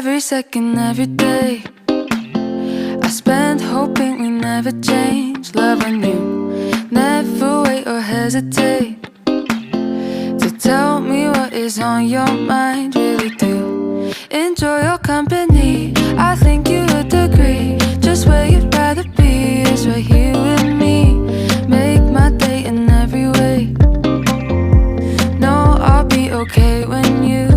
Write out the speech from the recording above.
Every second, every day, I spend hoping we never change. Love on you, never wait or hesitate to tell me what is on your mind. Really do enjoy your company. I think you would agree. Just where you'd rather be is right here with me. Make my day in every way. No, I'll be okay when you